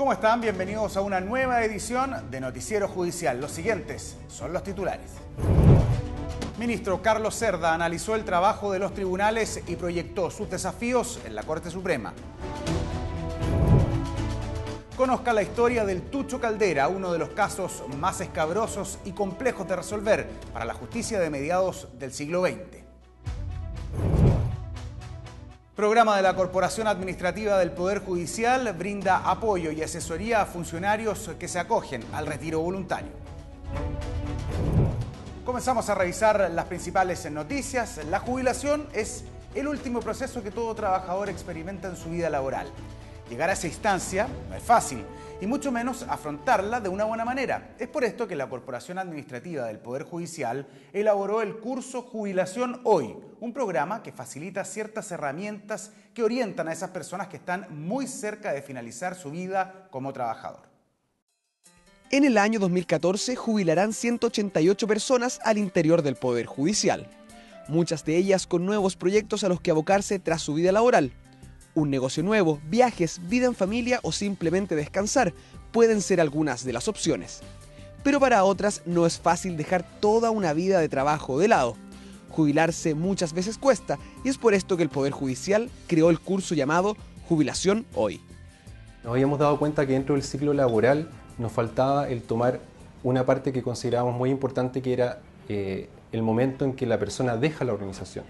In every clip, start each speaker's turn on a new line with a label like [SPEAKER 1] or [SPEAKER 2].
[SPEAKER 1] ¿Cómo están? Bienvenidos a una nueva edición de Noticiero Judicial. Los siguientes son los titulares. Ministro Carlos Cerda analizó el trabajo de los tribunales y proyectó sus desafíos en la Corte Suprema. Conozca la historia del Tucho Caldera, uno de los casos más escabrosos y complejos de resolver para la justicia de mediados del siglo XX. Programa de la Corporación Administrativa del Poder Judicial brinda apoyo y asesoría a funcionarios que se acogen al retiro voluntario. Comenzamos a revisar las principales noticias. La jubilación es el último proceso que todo trabajador experimenta en su vida laboral. Llegar a esa instancia no es fácil, y mucho menos afrontarla de una buena manera. Es por esto que la Corporación Administrativa del Poder Judicial elaboró el curso Jubilación Hoy, un programa que facilita ciertas herramientas que orientan a esas personas que están muy cerca de finalizar su vida como trabajador.
[SPEAKER 2] En el año 2014 jubilarán 188 personas al interior del Poder Judicial, muchas de ellas con nuevos proyectos a los que abocarse tras su vida laboral. Un negocio nuevo, viajes, vida en familia o simplemente descansar pueden ser algunas de las opciones. Pero para otras no es fácil dejar toda una vida de trabajo de lado. Jubilarse muchas veces cuesta y es por esto que el Poder Judicial creó el curso llamado Jubilación Hoy.
[SPEAKER 3] Nos habíamos dado cuenta que dentro del ciclo laboral nos faltaba el tomar una parte que considerábamos muy importante, que era el momento en que la persona deja la organización.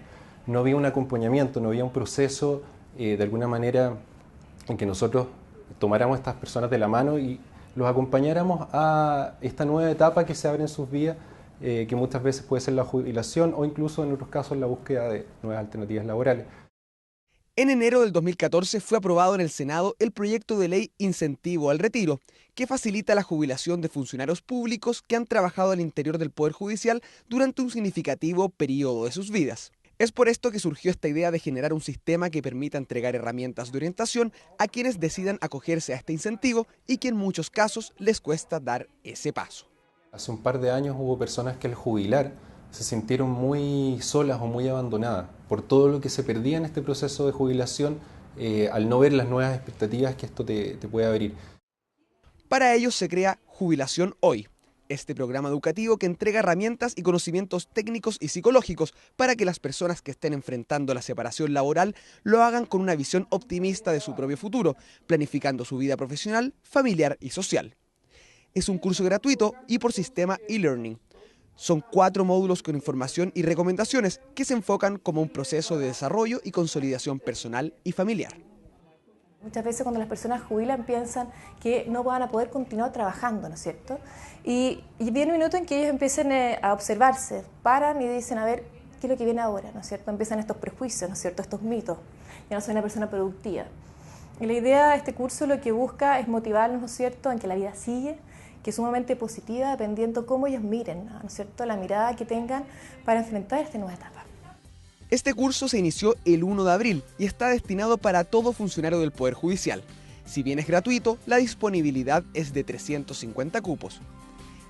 [SPEAKER 3] No había un acompañamiento, no había un proceso de alguna manera en que nosotros tomáramos a estas personas de la mano y los acompañáramos a esta nueva etapa que se abre en sus vidas, que muchas veces puede ser la jubilación o incluso en otros casos la búsqueda de nuevas alternativas laborales.
[SPEAKER 2] En enero del 2014 fue aprobado en el Senado el proyecto de ley Incentivo al Retiro, que facilita la jubilación de funcionarios públicos que han trabajado al interior del Poder Judicial durante un significativo periodo de sus vidas. Es por esto que surgió esta idea de generar un sistema que permita entregar herramientas de orientación a quienes decidan acogerse a este incentivo y que en muchos casos les cuesta dar ese paso.
[SPEAKER 3] Hace un par de años hubo personas que al jubilar se sintieron muy solas o muy abandonadas por todo lo que se perdía en este proceso de jubilación al no ver las nuevas expectativas que esto te puede abrir.
[SPEAKER 2] Para ellos se crea Jubilación Hoy, este programa educativo que entrega herramientas y conocimientos técnicos y psicológicos para que las personas que estén enfrentando la separación laboral lo hagan con una visión optimista de su propio futuro, planificando su vida profesional, familiar y social. Es un curso gratuito y por sistema e-learning. Son 4 módulos con información y recomendaciones que se enfocan como un proceso de desarrollo y consolidación personal y familiar.
[SPEAKER 4] Muchas veces cuando las personas jubilan piensan que no van a poder continuar trabajando, ¿no es cierto? Y viene un minuto en que ellos empiezan a observarse, paran y dicen, a ver, ¿qué es lo que viene ahora?, ¿no es cierto? Empiezan estos prejuicios, ¿no es cierto?, estos mitos. Ya no soy una persona productiva. Y la idea de este curso lo que busca es motivarnos, ¿no es cierto?, en que la vida sigue, que es sumamente positiva dependiendo cómo ellos miren, ¿no es cierto?, la mirada que tengan para enfrentar esta nueva etapa.
[SPEAKER 2] Este curso se inició el 1 de abril y está destinado para todo funcionario del Poder Judicial. Si bien es gratuito, la disponibilidad es de 350 cupos.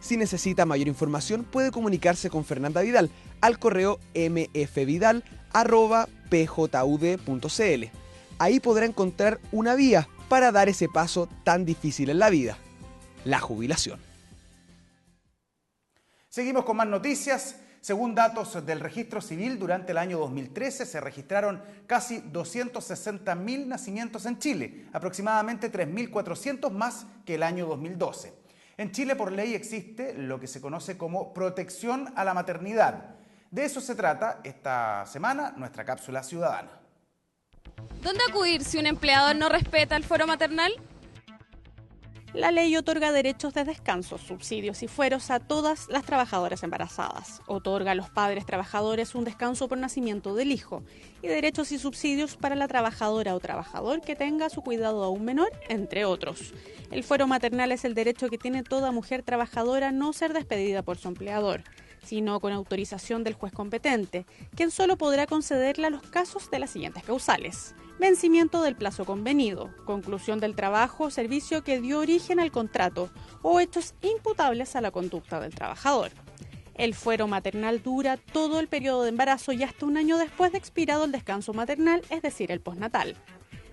[SPEAKER 2] Si necesita mayor información, puede comunicarse con Fernanda Vidal al correo mfvidal@pjud.cl. Ahí podrá encontrar una vía para dar ese paso tan difícil en la vida, la jubilación.
[SPEAKER 1] Seguimos con más noticias. Según datos del Registro Civil, durante el año 2013 se registraron casi 260.000 nacimientos en Chile, aproximadamente 3.400 más que el año 2012. En Chile, por ley, existe lo que se conoce como protección a la maternidad. De eso se trata esta semana nuestra cápsula ciudadana.
[SPEAKER 5] ¿Dónde acudir si un empleador no respeta el fuero maternal?
[SPEAKER 6] La ley otorga derechos de descanso, subsidios y fueros a todas las trabajadoras embarazadas. Otorga a los padres trabajadores un descanso por nacimiento del hijo y derechos y subsidios para la trabajadora o trabajador que tenga a su cuidado a un menor, entre otros. El fuero maternal es el derecho que tiene toda mujer trabajadora a no ser despedida por su empleador, sino con autorización del juez competente, quien solo podrá concederle a los casos de las siguientes causales: vencimiento del plazo convenido, conclusión del trabajo o servicio que dio origen al contrato o hechos imputables a la conducta del trabajador. El fuero maternal dura todo el periodo de embarazo y hasta un año después de expirado el descanso maternal, es decir, el postnatal.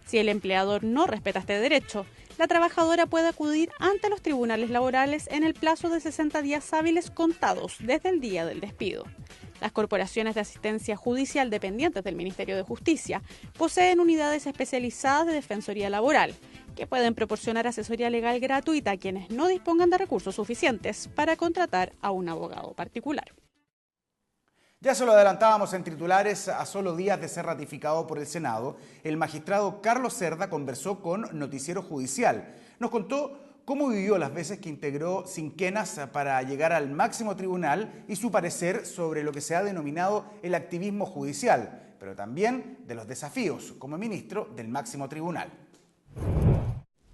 [SPEAKER 6] Si el empleador no respeta este derecho, la trabajadora puede acudir ante los tribunales laborales en el plazo de 60 días hábiles contados desde el día del despido. Las corporaciones de asistencia judicial dependientes del Ministerio de Justicia poseen unidades especializadas de defensoría laboral, que pueden proporcionar asesoría legal gratuita a quienes no dispongan de recursos suficientes para contratar a un abogado particular.
[SPEAKER 1] Ya se lo adelantábamos en titulares, a solo días de ser ratificado por el Senado, el magistrado Carlos Cerda conversó con Noticiero Judicial. Nos contó cómo vivió las veces que integró Cinquenas para llegar al máximo tribunal y su parecer sobre lo que se ha denominado el activismo judicial, pero también de los desafíos como ministro del máximo tribunal.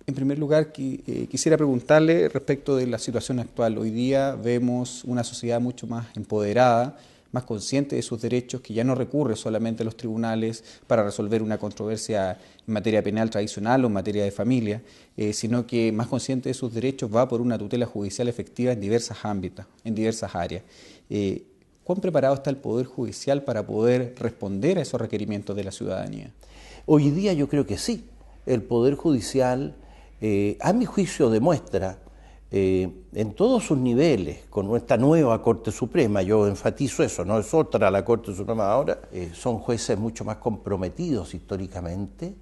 [SPEAKER 7] En primer lugar, quisiera preguntarle respecto de la situación actual. Hoy día vemos una sociedad mucho más empoderada, más consciente de sus derechos, que ya no recurre solamente a los tribunales para resolver una controversia en materia penal tradicional o en materia de familia, sino que más consciente de sus derechos va por una tutela judicial efectiva en diversos ámbitos, en diversas áreas. ¿Cuán preparado está el Poder Judicial para poder responder a esos requerimientos de la ciudadanía?
[SPEAKER 8] Hoy día yo creo que sí. El Poder Judicial, a mi juicio, demuestra en todos sus niveles, con nuestra nueva Corte Suprema, yo enfatizo eso, no es otra la Corte Suprema ahora, son jueces mucho más comprometidos históricamente,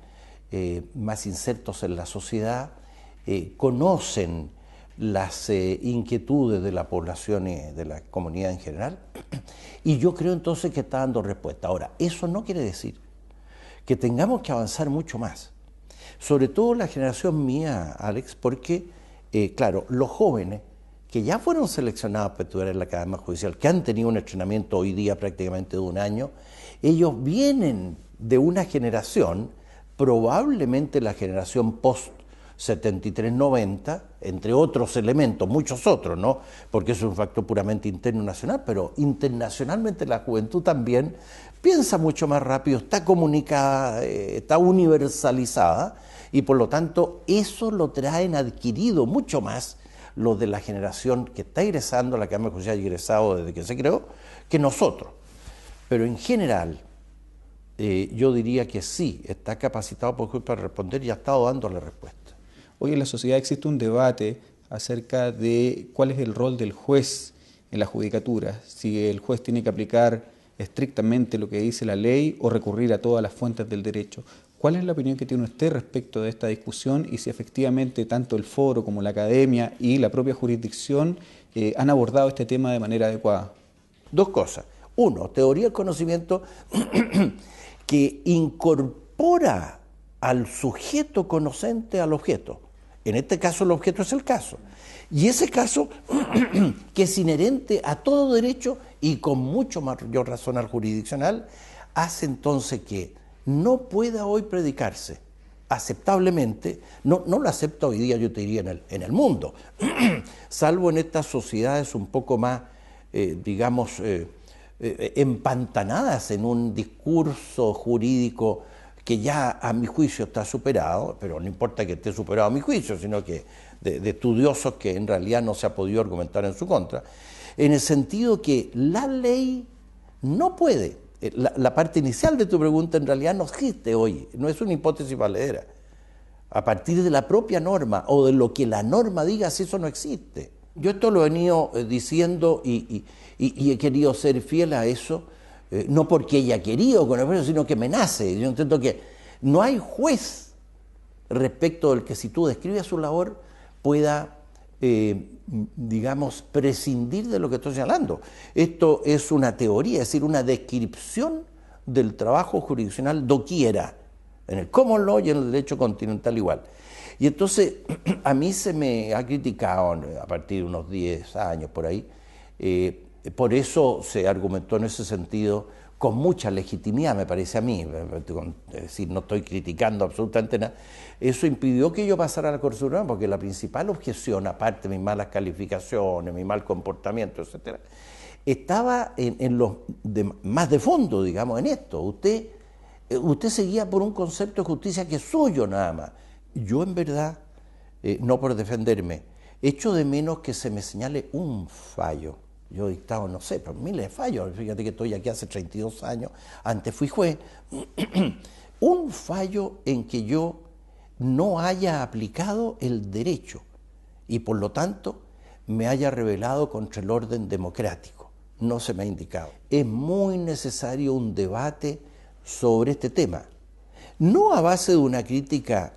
[SPEAKER 8] más insertos en la sociedad, conocen las inquietudes de la población y de la comunidad en general, y yo creo entonces que está dando respuesta. Ahora, eso no quiere decir que tengamos que avanzar mucho más, sobre todo la generación mía, Alex, porque claro, los jóvenes que ya fueron seleccionados para estudiar en la Academia Judicial, que han tenido un entrenamiento hoy día prácticamente de un año, ellos vienen de una generación, probablemente la generación post-73-90, entre otros elementos, muchos otros, ¿no? Porque eso es un factor puramente interno nacional, pero internacionalmente la juventud también piensa mucho más rápido, está comunicada, está universalizada, y por lo tanto eso lo traen adquirido mucho más los de la generación que está egresando a la Academia Judicial y egresado desde que se creó, que nosotros. Pero en general, yo diría que sí, está capacitado para responder y ha estado dándole respuesta.
[SPEAKER 7] Hoy en la sociedad existe un debate acerca de cuál es el rol del juez en la judicatura, si el juez tiene que aplicar estrictamente lo que dice la ley o recurrir a todas las fuentes del derecho. ¿Cuál es la opinión que tiene usted respecto de esta discusión y si efectivamente tanto el foro como la academia y la propia jurisdicción han abordado este tema de manera adecuada?
[SPEAKER 8] Dos cosas. Uno, teoría del conocimiento que incorpora al sujeto conocente al objeto. En este caso el objeto es el caso. Y ese caso que es inherente a todo derecho y con mucho mayor razón al jurisdiccional, hace entonces que no pueda hoy predicarse aceptablemente, no lo acepta hoy día, yo te diría, en el mundo, salvo en estas sociedades un poco más, digamos, empantanadas en un discurso jurídico que ya a mi juicio está superado, pero no importa que esté superado a mi juicio, sino que de estudiosos que en realidad no se ha podido argumentar en su contra, en el sentido que la ley no puede. La parte inicial de tu pregunta en realidad no existe hoy, no es una hipótesis valedera. A partir de la propia norma o de lo que la norma diga, si eso no existe. Yo esto lo he venido diciendo y he querido ser fiel a eso, no porque ella ha querido con el sino que me nace. Yo entiendo que no hay juez respecto del que si tú describes su labor pueda digamos, prescindir de lo que estoy señalando. Esto es una teoría, es decir, una descripción del trabajo jurisdiccional doquiera, en el common law y en el derecho continental igual. Y entonces, a mí se me ha criticado a partir de unos 10 años por ahí, por eso se argumentó en ese sentido con mucha legitimidad, me parece a mí, es decir, no estoy criticando absolutamente nada. Eso impidió que yo pasara a la Corte Suprema, porque la principal objeción, aparte de mis malas calificaciones, mi mal comportamiento, etcétera, estaba en los más de fondo, digamos, en esto. Usted seguía por un concepto de justicia que es suyo nada más. Yo, en verdad, no por defenderme, echo de menos que se me señale un fallo. Yo he dictado, no sé, pero miles de fallos. Fíjate que estoy aquí hace 32 años, antes fui juez. un fallo en que yo no haya aplicado el derecho y por lo tanto me haya rebelado contra el orden democrático. No se me ha indicado. Es muy necesario un debate sobre este tema, no a base de una crítica,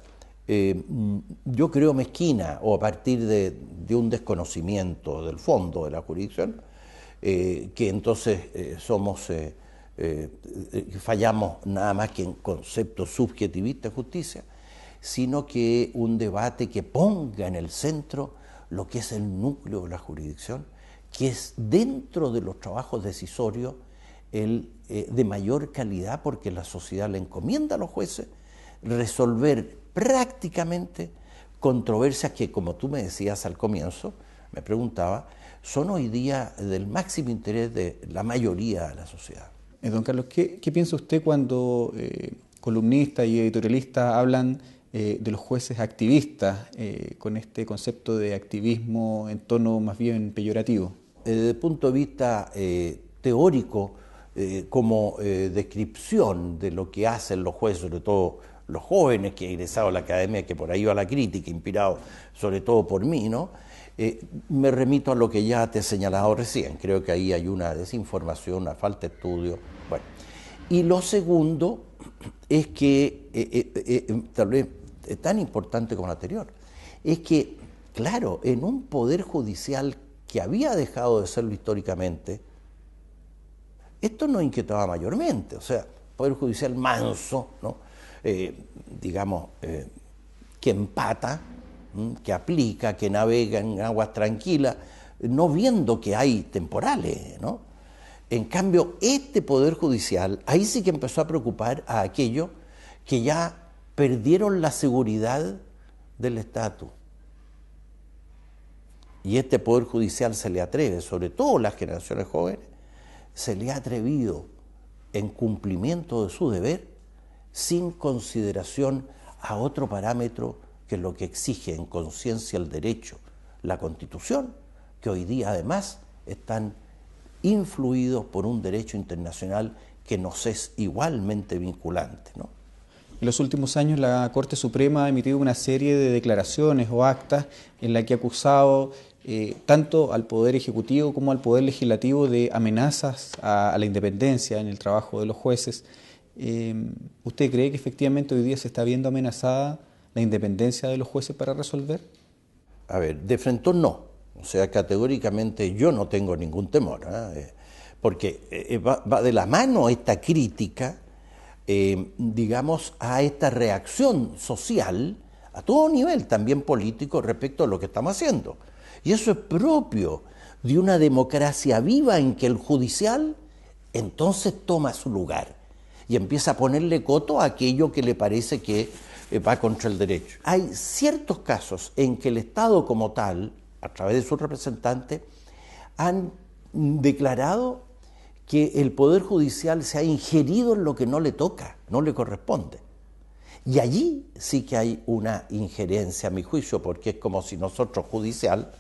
[SPEAKER 8] yo creo, mezquina o a partir de un desconocimiento del fondo de la jurisdicción, que entonces fallamos nada más que en conceptos subjetivistas de justicia, sino que un debate que ponga en el centro lo que es el núcleo de la jurisdicción, que es dentro de los trabajos decisorios de mayor calidad, porque la sociedad le encomienda a los jueces resolver prácticamente controversias que, como tú me decías al comienzo, me preguntaba, son hoy día del máximo interés de la mayoría de la sociedad.
[SPEAKER 7] Don Carlos, ¿qué piensa usted cuando columnistas y editorialistas hablan de los jueces activistas con este concepto de activismo en tono más bien peyorativo?
[SPEAKER 8] Desde el punto de vista teórico, como descripción de lo que hacen los jueces, sobre todo los jóvenes que han egresado a la academia, que por ahí va la crítica, inspirado sobre todo por mí, ¿no? Me remito a lo que ya te he señalado recién. Creo que ahí hay una desinformación, una falta de estudio. Bueno. Y lo segundo es que, tal vez tan importante como lo anterior, es que, claro, en un poder judicial que había dejado de serlo históricamente, esto nos inquietaba mayormente. O sea, poder judicial manso, ¿no? Que empata, que aplica, que navega en aguas tranquilas, no viendo que hay temporales, ¿no? En cambio, este Poder Judicial, ahí sí que empezó a preocupar a aquellos que ya perdieron la seguridad del estatus. Y este Poder Judicial se le atreve, sobre todo las generaciones jóvenes, se le ha atrevido en cumplimiento de su deber, sin consideración a otro parámetro que es lo que exige en conciencia el derecho, la Constitución, que hoy día además están influidos por un derecho internacional que nos es igualmente vinculante, ¿no?
[SPEAKER 7] En los últimos años la Corte Suprema ha emitido una serie de declaraciones o actas en la que ha acusado tanto al Poder Ejecutivo como al Poder Legislativo de amenazas a la independencia en el trabajo de los jueces. ¿Usted cree que efectivamente hoy día se está viendo amenazada la independencia de los jueces para resolver?
[SPEAKER 8] A ver, de frente no. O sea, categóricamente yo no tengo ningún temor, porque va de la mano esta crítica, digamos, a esta reacción social, a todo nivel, también político, respecto a lo que estamos haciendo. Y eso es propio de una democracia viva en que el judicial entonces toma su lugar y empieza a ponerle coto a aquello que le parece que va contra el derecho. Hay ciertos casos en que el Estado como tal, a través de sus representantes, han declarado que el Poder Judicial se ha ingerido en lo que no le toca, no le corresponde. Y allí sí que hay una injerencia, a mi juicio, porque es como si nosotros, judicial,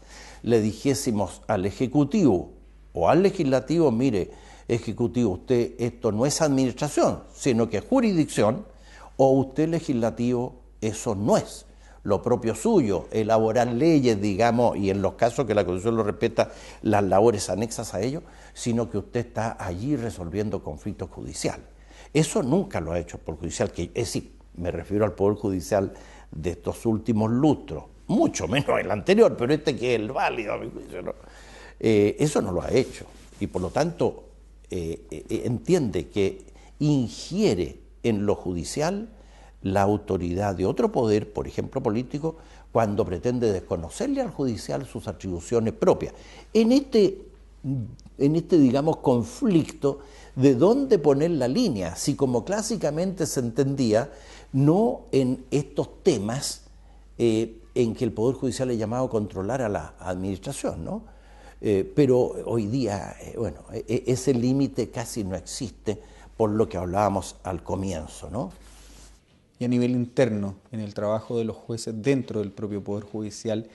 [SPEAKER 8] le dijésemos al Ejecutivo o al Legislativo, mire, Ejecutivo, usted esto no es administración, sino que es jurisdicción, o usted, Legislativo, eso no es lo propio suyo, elaborar leyes, digamos, y en los casos que la Constitución lo respeta, las labores anexas a ello, sino que usted está allí resolviendo conflictos judiciales. Eso nunca lo ha hecho el Poder Judicial, que es decir, me refiero al Poder Judicial de estos últimos lustros, mucho menos el anterior, pero este que es el válido, a mi juicio, ¿no? Eso no lo ha hecho, y por lo tanto entiende que ingiere en lo judicial la autoridad de otro poder, por ejemplo político, cuando pretende desconocerle al judicial sus atribuciones propias. En este, digamos, conflicto de dónde poner la línea, si como clásicamente se entendía, no en estos temas en que el Poder Judicial es llamado a controlar a la administración, ¿no? Pero hoy día, bueno, ese límite casi no existe, por lo que hablábamos al comienzo, ¿no?
[SPEAKER 7] Y a nivel interno, en el trabajo de los jueces dentro del propio Poder Judicial,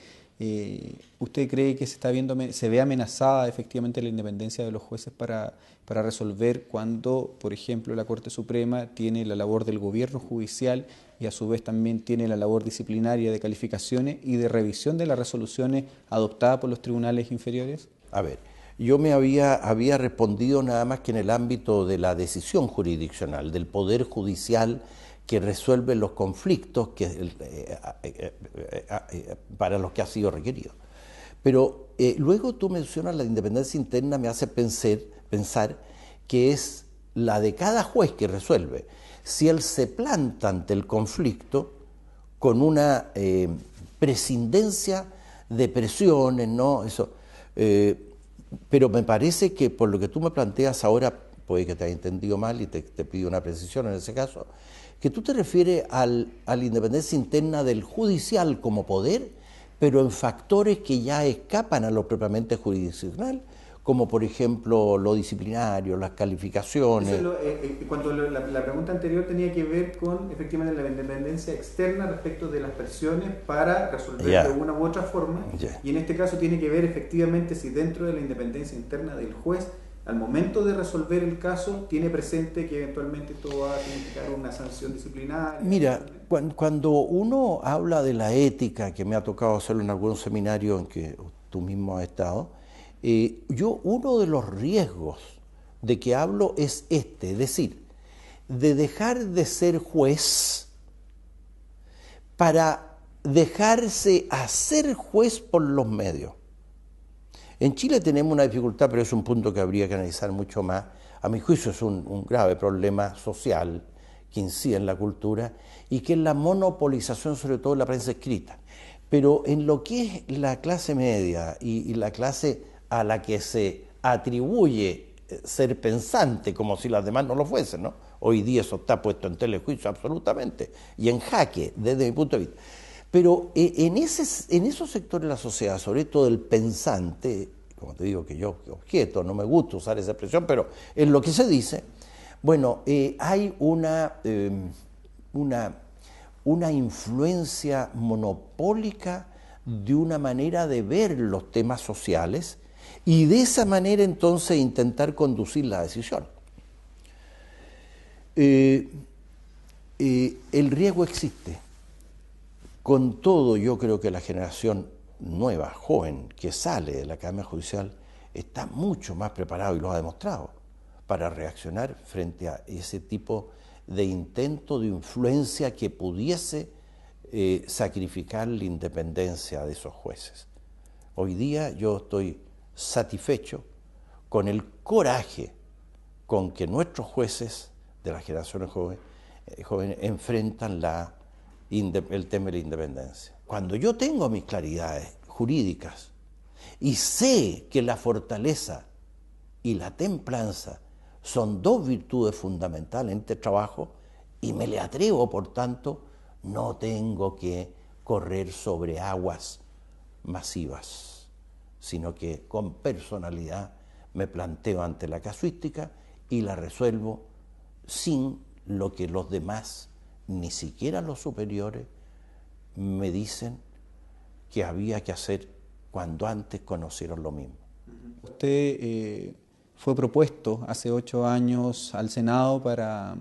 [SPEAKER 7] ¿Usted cree que se ve amenazada efectivamente la independencia de los jueces para resolver cuando, por ejemplo, la Corte Suprema tiene la labor del gobierno judicial y a su vez también tiene la labor disciplinaria de calificaciones y de revisión de las resoluciones adoptadas por los tribunales inferiores?
[SPEAKER 8] A ver, yo me había respondido nada más que en el ámbito de la decisión jurisdiccional, del poder judicial que resuelve los conflictos para los que ha sido requerido. Pero luego tú mencionas la independencia interna, me hace pensar que es la de cada juez que resuelve. Si él se planta ante el conflicto con una prescindencia de presiones, ¿no? Eso, pero me parece que por lo que tú me planteas ahora, puede que te haya entendido mal y te pido una precisión en ese caso, que tú te refieres a la independencia interna del judicial como poder, pero en factores que ya escapan a lo propiamente jurisdiccional, como por ejemplo lo disciplinario, las calificaciones.
[SPEAKER 7] Cuando la pregunta anterior tenía que ver con efectivamente la independencia externa respecto de las presiones para resolver de una u otra forma, y en este caso tiene que ver efectivamente si dentro de la independencia interna del juez, al momento de resolver el caso, tiene presente que eventualmente esto va a significar una sanción disciplinaria.
[SPEAKER 8] Mira, cuando uno habla de la ética, que me ha tocado hacerlo en algunos seminarios en que tú mismo has estado, uno de los riesgos de que hablo es es decir, de dejar de ser juez para dejarse hacer juez por los medios. En Chile tenemos una dificultad, pero es un punto que habría que analizar mucho más. A mi juicio es un grave problema social que incide en la cultura y que es la monopolización, sobre todo en la prensa escrita. Pero en lo que es la clase media y la clase a la que se atribuye ser pensante, como si las demás no lo fuesen, ¿no? Hoy día eso está puesto en telejuicio absolutamente y en jaque desde mi punto de vista. Pero en esos sectores de la sociedad, sobre todo el pensante, como te digo que yo objeto, no me gusta usar esa expresión, pero es lo que se dice, bueno, hay una influencia monopólica de una manera de ver los temas sociales y de esa manera entonces intentar conducir la decisión. El riesgo existe. Con todo, yo creo que la generación nueva, joven, que sale de la Academia Judicial, está mucho más preparado, y lo ha demostrado, para reaccionar frente a ese tipo de intento de influencia que pudiese sacrificar la independencia de esos jueces. Hoy día yo estoy satisfecho con el coraje con que nuestros jueces de las generaciones jóvenes enfrentan el tema de la independencia. Cuando yo tengo mis claridades jurídicas y sé que la fortaleza y la templanza son dos virtudes fundamentales en este trabajo y me le atrevo, por tanto, no tengo que correr sobre aguas masivas, sino que con personalidad me planteo ante la casuística y la resuelvo sin lo que los demás, ni siquiera los superiores, me dicen que había que hacer cuando antes conocieron lo mismo.
[SPEAKER 7] Usted fue propuesto hace 8 años al Senado para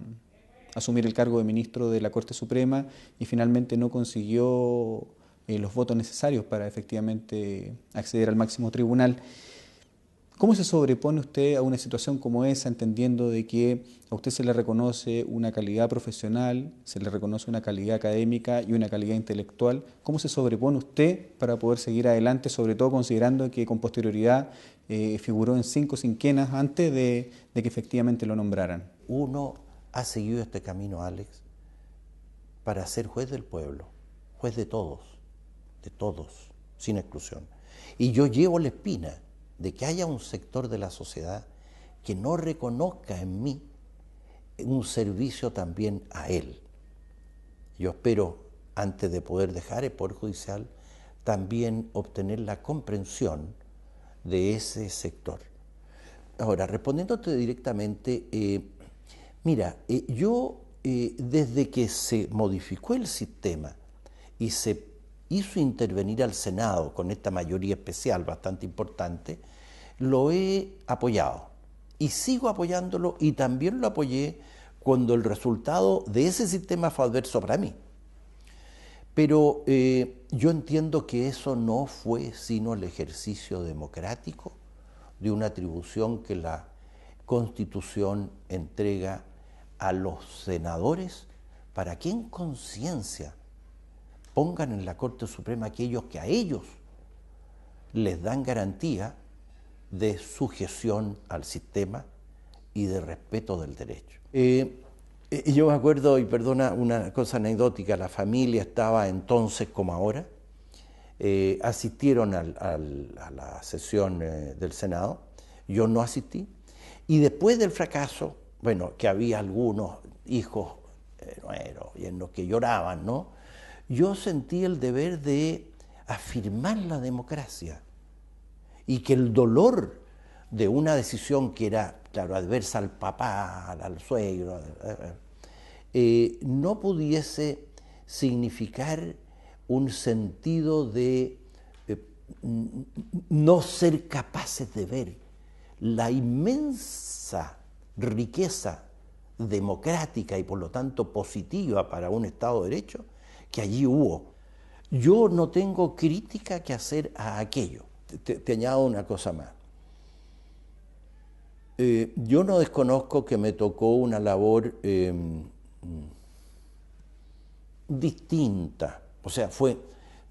[SPEAKER 7] asumir el cargo de ministro de la Corte Suprema y finalmente no consiguió los votos necesarios para efectivamente acceder al máximo tribunal. ¿Cómo se sobrepone usted a una situación como esa, entendiendo de que a usted se le reconoce una calidad profesional, se le reconoce una calidad académica y una calidad intelectual? ¿Cómo se sobrepone usted para poder seguir adelante, sobre todo considerando que con posterioridad figuró en 5 quinquenas antes de que efectivamente lo nombraran?
[SPEAKER 8] Uno ha seguido este camino, Alex, para ser juez del pueblo, juez de todos, sin exclusión. Y yo llevo la espina de que haya un sector de la sociedad que no reconozca en mí un servicio también a él. Yo espero, antes de poder dejar el Poder Judicial, también obtener la comprensión de ese sector. Ahora, respondiéndote directamente, mira, yo desde que se modificó el sistema y se hizo intervenir al Senado con esta mayoría especial bastante importante, lo he apoyado y sigo apoyándolo, y también lo apoyé cuando el resultado de ese sistema fue adverso para mí. Pero yo entiendo que eso no fue sino el ejercicio democrático de una atribución que la Constitución entrega a los senadores para que en conciencia pongan en la Corte Suprema aquellos que a ellos les dan garantía de sujeción al sistema y de respeto del derecho. Yo me acuerdo, y perdona una cosa anecdótica, la familia estaba entonces como ahora, asistieron a la sesión del Senado, yo no asistí, y después del fracaso, bueno, que había algunos hijos, nueros, yernos que lloraban, ¿no? Yo sentí el deber de afirmar la democracia y que el dolor de una decisión que era, claro, adversa al papá, al suegro, no pudiese significar un sentido de no ser capaces de ver la inmensa riqueza democrática y por lo tanto positiva para un Estado de Derecho que allí hubo. Yo no tengo crítica que hacer a aquello. Te añado una cosa más. Yo no desconozco que me tocó una labor distinta. O sea,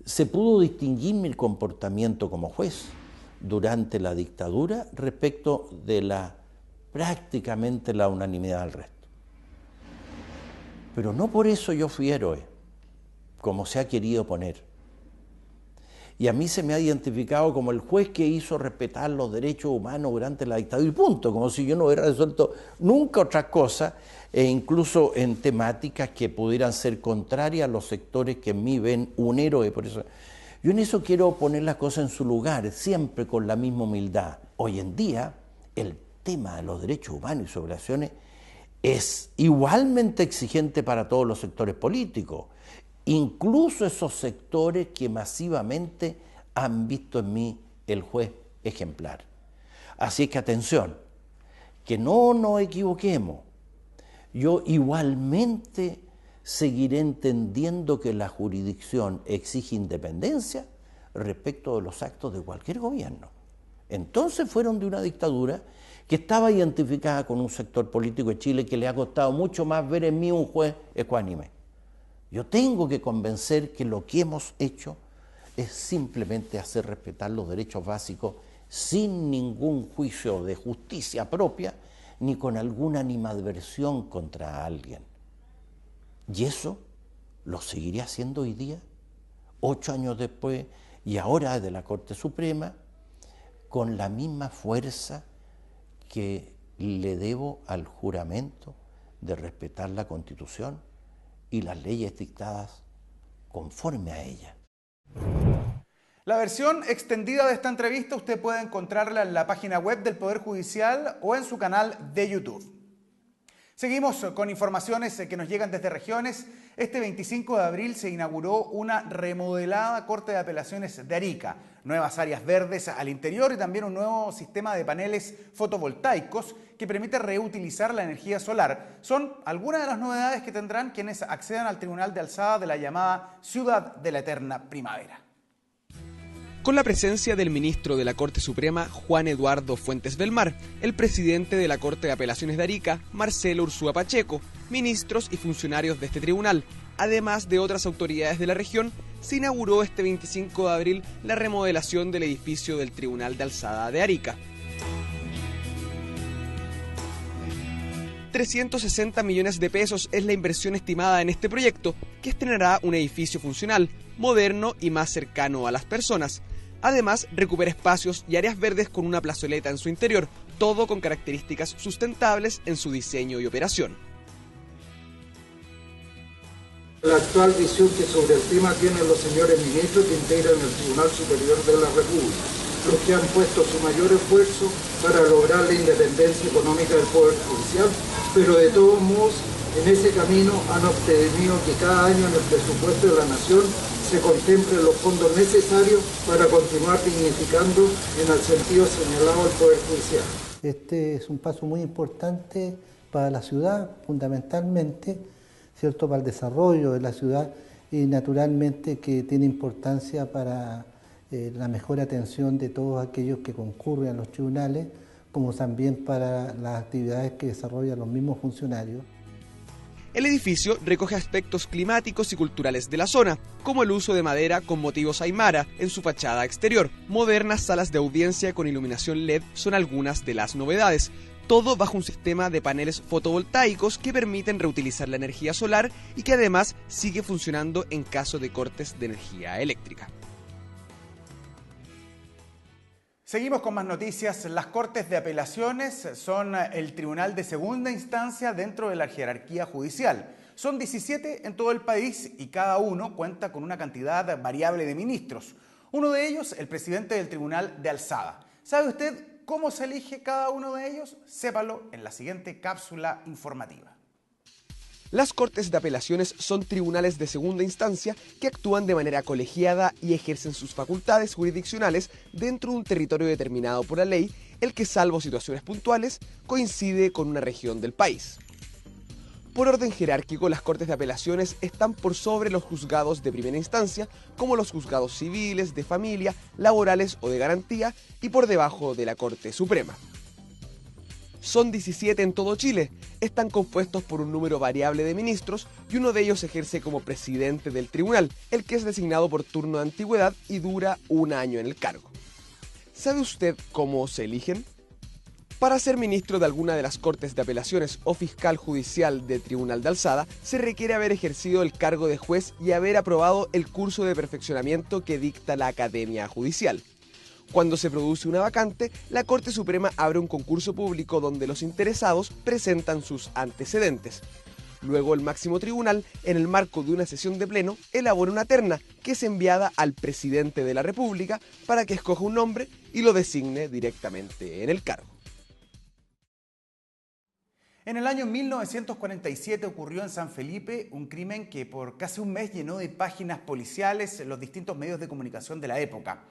[SPEAKER 8] se pudo distinguir mi comportamiento como juez durante la dictadura respecto de prácticamente la unanimidad del resto. Pero no por eso yo fui héroe, como se ha querido poner. Y a mí se me ha identificado como el juez que hizo respetar los derechos humanos durante la dictadura y punto, como si yo no hubiera resuelto nunca otra cosa, e incluso en temáticas que pudieran ser contrarias a los sectores que en mí ven un héroe. Por eso, yo en eso quiero poner las cosas en su lugar, siempre con la misma humildad. Hoy en día, el tema de los derechos humanos y sus obligaciones es igualmente exigente para todos los sectores políticos, incluso esos sectores que masivamente han visto en mí el juez ejemplar. Así que atención, que no nos equivoquemos. Yo igualmente seguiré entendiendo que la jurisdicción exige independencia respecto de los actos de cualquier gobierno. Entonces fueron de una dictadura que estaba identificada con un sector político de Chile que le ha costado mucho más ver en mí un juez ecuánime. Yo tengo que convencer que lo que hemos hecho es simplemente hacer respetar los derechos básicos sin ningún juicio de justicia propia ni con alguna animadversión contra alguien. Y eso lo seguiré haciendo hoy día, 8 años después, y ahora desde la Corte Suprema, con la misma fuerza que le debo al juramento de respetar la Constitución y las leyes dictadas conforme a ella.
[SPEAKER 1] La versión extendida de esta entrevista usted puede encontrarla en la página web del Poder Judicial o en su canal de YouTube. Seguimos con informaciones que nos llegan desde regiones. Este 25 de abril se inauguró una remodelada Corte de Apelaciones de Arica, nuevas áreas verdes al interior y también un nuevo sistema de paneles fotovoltaicos que permite reutilizar la energía solar. Son algunas de las novedades que tendrán quienes accedan al Tribunal de Alzada de la llamada Ciudad de la Eterna Primavera.
[SPEAKER 2] Con la presencia del ministro de la Corte Suprema, Juan Eduardo Fuentes Belmar, el presidente de la Corte de Apelaciones de Arica, Marcelo Ursúa Pacheco, ministros y funcionarios de este tribunal, además de otras autoridades de la región, se inauguró este 25 de abril la remodelación del edificio del Tribunal de Alzada de Arica. 360 millones de pesos es la inversión estimada en este proyecto, que estrenará un edificio funcional, moderno y más cercano a las personas. Además, recupera espacios y áreas verdes con una plazoleta en su interior, todo con características sustentables en su diseño y operación.
[SPEAKER 9] La actual visión que sobre el tema tienen los señores ministros que integran el Tribunal Superior de la República, los que han puesto su mayor esfuerzo para lograr la independencia económica del Poder Judicial, pero de todos modos en ese camino han obtenido que cada año en el presupuesto de la Nación se contemplen los fondos necesarios para continuar dignificando en el sentido señalado al Poder Judicial.
[SPEAKER 10] Este es un paso muy importante para la ciudad, fundamentalmente, ¿cierto?, para el desarrollo de la ciudad y naturalmente que tiene importancia para la mejor atención de todos aquellos que concurren a los tribunales, como también para las actividades que desarrollan los mismos funcionarios.
[SPEAKER 2] El edificio recoge aspectos climáticos y culturales de la zona, como el uso de madera con motivos aymara en su fachada exterior. Modernas salas de audiencia con iluminación LED son algunas de las novedades. Todo bajo un sistema de paneles fotovoltaicos que permiten reutilizar la energía solar y que además sigue funcionando en caso de cortes de energía eléctrica.
[SPEAKER 1] Seguimos con más noticias. Las Cortes de Apelaciones son el tribunal de segunda instancia dentro de la jerarquía judicial. Son 17 en todo el país y cada uno cuenta con una cantidad variable de ministros. Uno de ellos, el presidente del Tribunal de Alzada. ¿Sabe usted cómo se elige cada uno de ellos? Sépalo en la siguiente cápsula informativa.
[SPEAKER 2] Las Cortes de Apelaciones son tribunales de segunda instancia que actúan de manera colegiada y ejercen sus facultades jurisdiccionales dentro de un territorio determinado por la ley, el que, salvo situaciones puntuales, coincide con una región del país. Por orden jerárquico, las Cortes de Apelaciones están por sobre los juzgados de primera instancia, como los juzgados civiles, de familia, laborales o de garantía, y por debajo de la Corte Suprema. Son 17 en todo Chile, están compuestos por un número variable de ministros y uno de ellos ejerce como presidente del tribunal, el que es designado por turno de antigüedad y dura 1 año en el cargo. ¿Sabe usted cómo se eligen? Para ser ministro de alguna de las Cortes de Apelaciones o fiscal judicial del Tribunal de Alzada, se requiere haber ejercido el cargo de juez y haber aprobado el curso de perfeccionamiento que dicta la Academia Judicial. Cuando se produce una vacante, la Corte Suprema abre un concurso público donde los interesados presentan sus antecedentes. Luego el máximo tribunal, en el marco de una sesión de pleno, elabora una terna que es enviada al presidente de la República para que escoja un nombre y lo designe directamente en el cargo.
[SPEAKER 1] En el año 1947 ocurrió en San Felipe un crimen que por casi un mes llenó de páginas policiales en los distintos medios de comunicación de la época.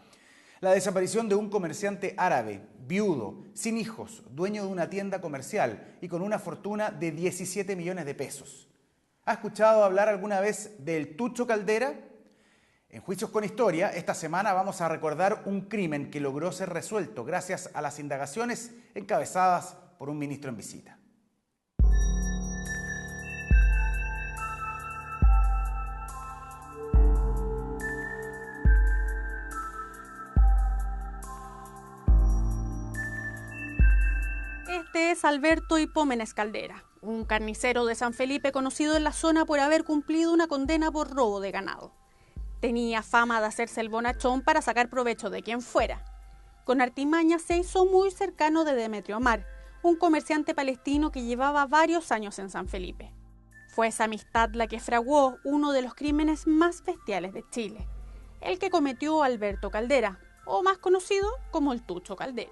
[SPEAKER 1] La desaparición de un comerciante árabe, viudo, sin hijos, dueño de una tienda comercial y con una fortuna de 17 millones de pesos. ¿Ha escuchado hablar alguna vez del Tucho Caldera? En Juicios con Historia, esta semana vamos a recordar un crimen que logró ser resuelto gracias a las indagaciones encabezadas por un ministro en visita.
[SPEAKER 6] Este es Alberto Hipómenes Caldera, un carnicero de San Felipe conocido en la zona por haber cumplido una condena por robo de ganado. Tenía fama de hacerse el bonachón para sacar provecho de quien fuera. Con artimaña se hizo muy cercano de Demetrio Amar, un comerciante palestino que llevaba varios años en San Felipe. Fue esa amistad la que fraguó uno de los crímenes más bestiales de Chile, el que cometió Alberto Caldera, o más conocido como el Tucho Caldera.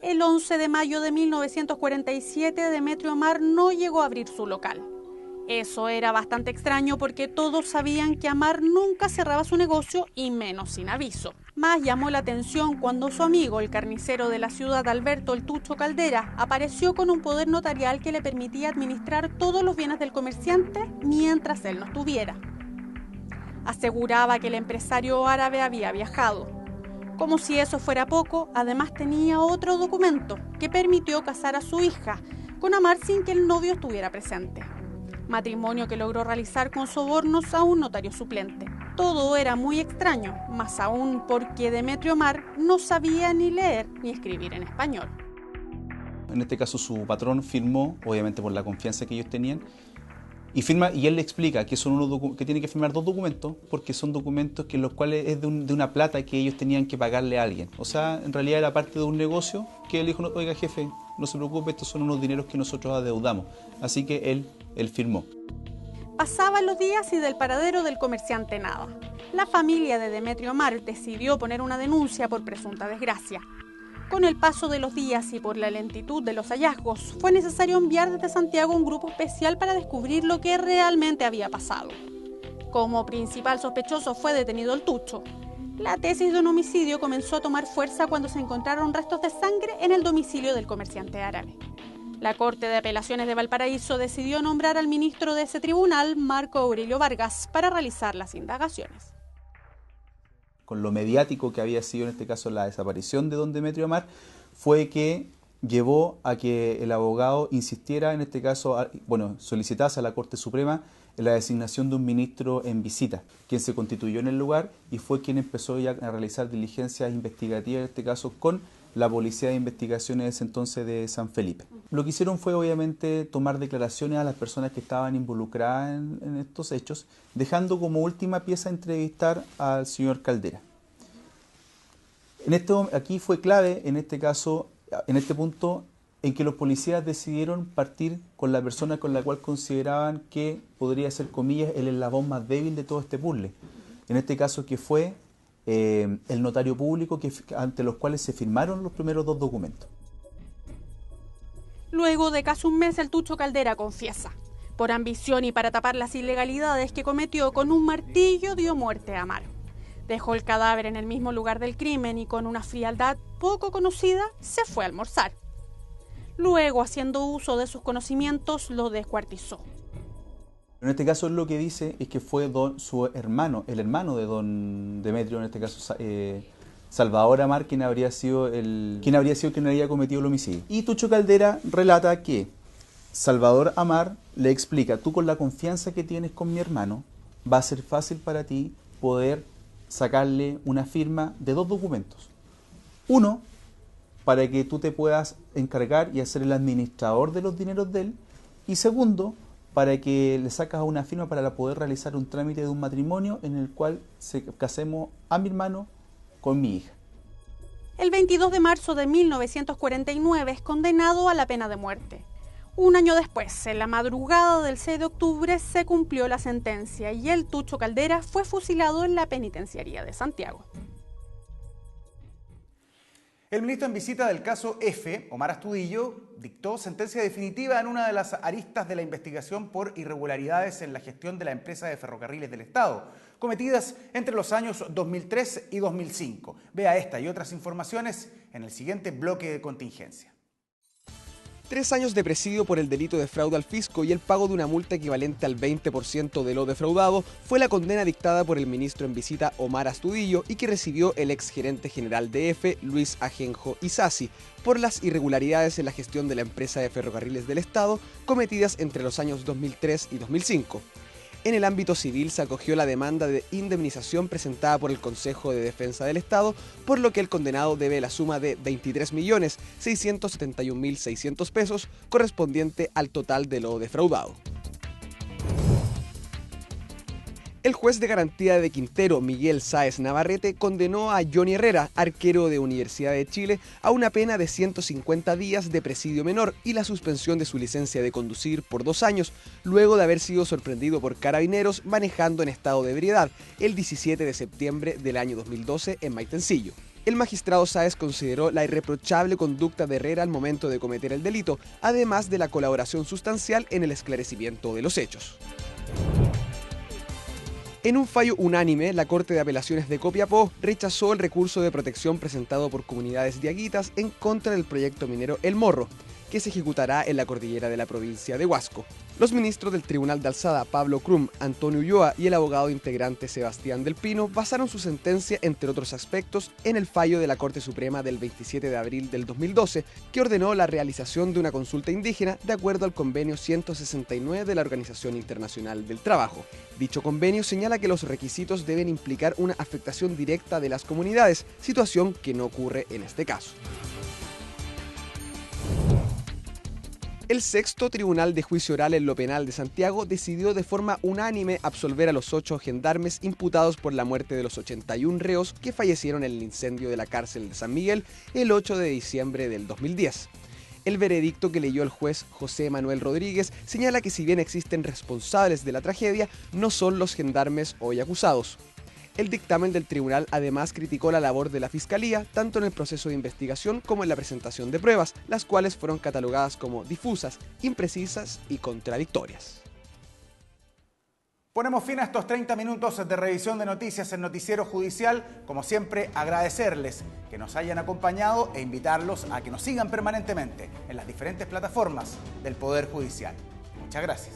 [SPEAKER 6] El 11 de mayo de 1947, Demetrio Amar no llegó a abrir su local. Eso era bastante extraño porque todos sabían que Amar nunca cerraba su negocio y menos sin aviso. Más llamó la atención cuando su amigo, el carnicero de la ciudad Alberto el Tucho Caldera, apareció con un poder notarial que le permitía administrar todos los bienes del comerciante mientras él no estuviera. Aseguraba que el empresario árabe había viajado. Como si eso fuera poco, además tenía otro documento que permitió casar a su hija con Amar sin que el novio estuviera presente. Matrimonio que logró realizar con sobornos a un notario suplente. Todo era muy extraño, más aún porque Demetrio Amar no sabía ni leer ni escribir en español.
[SPEAKER 7] En este caso su patrón firmó, obviamente por la confianza que ellos tenían, y él le explica que que tiene que firmar 2 documentos, porque son documentos que los cuales es de una plata que ellos tenían que pagarle a alguien. O sea, en realidad era parte de un negocio que él dijo, oiga jefe, no se preocupe, estos son unos dineros que nosotros adeudamos. Así que él firmó.
[SPEAKER 6] Pasaban los días y del paradero del comerciante nada. La familia de Demetrio Amar decidió poner una denuncia por presunta desgracia. Con el paso de los días y por la lentitud de los hallazgos, fue necesario enviar desde Santiago un grupo especial para descubrir lo que realmente había pasado. Como principal sospechoso fue detenido el Tucho. La tesis de un homicidio comenzó a tomar fuerza cuando se encontraron restos de sangre en el domicilio del comerciante árabe. La Corte de Apelaciones de Valparaíso decidió nombrar al ministro de ese tribunal, Marco Aurelio Vargas, para realizar las indagaciones.
[SPEAKER 7] Con lo mediático que había sido en este caso la desaparición de don Demetrio Amar, fue que llevó a que el abogado insistiera, en este caso, solicitase a la Corte Suprema la designación de un ministro en visita, quien se constituyó en el lugar y fue quien empezó ya a realizar diligencias investigativas, en este caso con la Policía de Investigaciones de ese entonces de San Felipe. Lo que hicieron fue obviamente tomar declaraciones a las personas que estaban involucradas en estos hechos, dejando como última pieza entrevistar al señor Caldera. Aquí fue clave, en este caso, en este punto, en que los policías decidieron partir con la persona con la cual consideraban que podría ser, comillas, el eslabón más débil de todo este puzzle. En este caso, que fue el notario público, ante los cuales se firmaron los primeros 2 documentos.
[SPEAKER 6] Luego de casi un mes, el Tucho Caldera confiesa. Por ambición y para tapar las ilegalidades que cometió, con un martillo dio muerte a Amar. Dejó el cadáver en el mismo lugar del crimen y con una frialdad poco conocida se fue a almorzar. Luego, haciendo uso de sus conocimientos, lo descuartizó.
[SPEAKER 7] En este caso lo que dice es que fue su hermano, el hermano de don Demetrio, en este caso Salvador Amar, quien habría sido quien había cometido el homicidio. Y Tucho Caldera relata que Salvador Amar le explica: tú, con la confianza que tienes con mi hermano, va a ser fácil para ti poder sacarle una firma de 2 documentos. Uno, para que tú te puedas encargar y hacer el administrador de los dineros de él. Y segundo, para que le sacas una firma para poder realizar un trámite de un matrimonio en el cual casemos a mi hermano con mi hija.
[SPEAKER 6] El 22 de marzo de 1949 es condenado a la pena de muerte. Un año después, en la madrugada del 6 de octubre, se cumplió la sentencia y el Tucho Caldera fue fusilado en la penitenciaría de Santiago.
[SPEAKER 1] El ministro en visita del caso F, Omar Astudillo, dictó sentencia definitiva en una de las aristas de la investigación por irregularidades en la gestión de la empresa de ferrocarriles del Estado, cometidas entre los años 2003 y 2005. Vea esta y otras informaciones en el siguiente bloque de contingencia.
[SPEAKER 2] 3 años de presidio por el delito de fraude al fisco y el pago de una multa equivalente al 20% de lo defraudado fue la condena dictada por el ministro en visita Omar Astudillo y que recibió el exgerente general de EFE, Luis Ajenjo Isasi, por las irregularidades en la gestión de la empresa de ferrocarriles del Estado cometidas entre los años 2003 y 2005. En el ámbito civil se acogió la demanda de indemnización presentada por el Consejo de Defensa del Estado, por lo que el condenado debe la suma de 23.671.600 pesos correspondiente al total de lo defraudado. El juez de garantía de Quintero, Miguel Sáez Navarrete, condenó a Johnny Herrera, arquero de Universidad de Chile, a una pena de 150 días de presidio menor y la suspensión de su licencia de conducir por 2 años, luego de haber sido sorprendido por carabineros manejando en estado de ebriedad el 17 de septiembre del año 2012 en Maitencillo. El magistrado Sáez consideró la irreprochable conducta de Herrera al momento de cometer el delito, además de la colaboración sustancial en el esclarecimiento de los hechos. En un fallo unánime, la Corte de Apelaciones de Copiapó rechazó el recurso de protección presentado por comunidades diaguitas en contra del proyecto minero El Morro, que se ejecutará en la cordillera de la provincia de Huasco. Los ministros del Tribunal de Alzada, Pablo Krum, Antonio Ulloa y el abogado integrante Sebastián del Pino basaron su sentencia, entre otros aspectos, en el fallo de la Corte Suprema del 27 de abril del 2012, que ordenó la realización de una consulta indígena de acuerdo al convenio 169 de la Organización Internacional del Trabajo. Dicho convenio señala que los requisitos deben implicar una afectación directa de las comunidades, situación que no ocurre en este caso. El sexto Tribunal de Juicio Oral en lo Penal de Santiago decidió de forma unánime absolver a los 8 gendarmes imputados por la muerte de los 81 reos que fallecieron en el incendio de la cárcel de San Miguel el 8 de diciembre del 2010. El veredicto que leyó el juez José Manuel Rodríguez señala que si bien existen responsables de la tragedia, no son los gendarmes hoy acusados. El dictamen del tribunal además criticó la labor de la Fiscalía, tanto en el proceso de investigación como en la presentación de pruebas, las cuales fueron catalogadas como difusas, imprecisas y contradictorias.
[SPEAKER 1] Ponemos fin a estos 30 minutos de revisión de noticias en Noticiero Judicial. Como siempre, agradecerles que nos hayan acompañado e invitarlos a que nos sigan permanentemente en las diferentes plataformas del Poder Judicial. Muchas gracias.